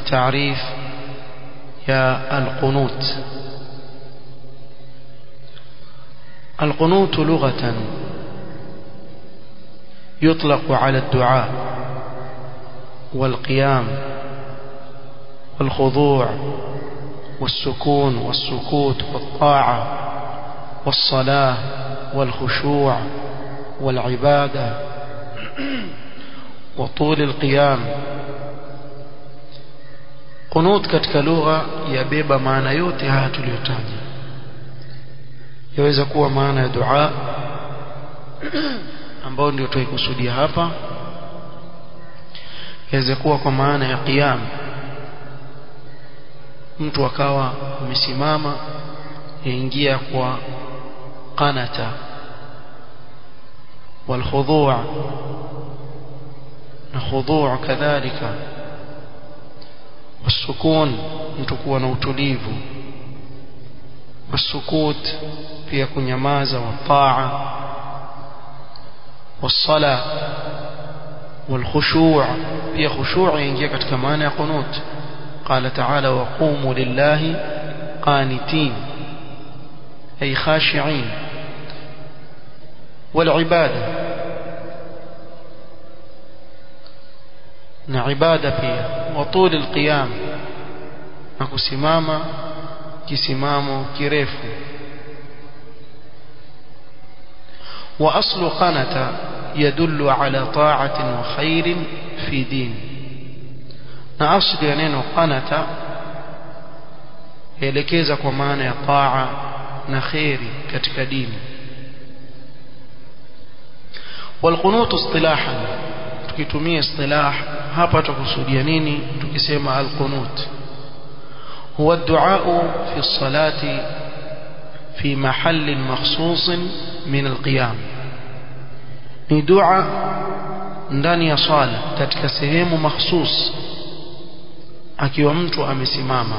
تعريف يا القنوت. القنوت لغة يطلق على الدعاء والقيام والخضوع والسكون والسكوت والطاعة والصلاة والخشوع والعبادة وطول القيام. قنوت katika lugha yabeba maana yote haya tuliyotaja. Yaweza kuwa maana ya dua ambao ndio tuikusudia hapa, yaweza kuwa kwa maana ya qiyam, mtu akawa amesimama yaingia kwa qanata, wal khudu' na khudu' kadhalika, والسكون mtu kuwa na utulivu, والسكوت pia kunyamaza, والطاعة والصلاة والخشوع pia khushu' yaingia katika maana ya qunut. قال تعالى وقوموا لله قانتين أي خاشعين. والعبادة عبادة pia وطول القيام na kusimama kisimamo kirefu. وأصل قنت يدل على طاعة وخير في دين. na asli ya neno qanata yaelekeza kwa maana ya taa na khairi katika dini. والقنوت اصطلاحا, tukitumia istilah hapa tukusudia nini tukisema alqunut? هو الدعاء في الصلاة في محل مخصوص من القيام. ni dua ndani ya sala katika sehemu mahsus akiwa mtu amesimama.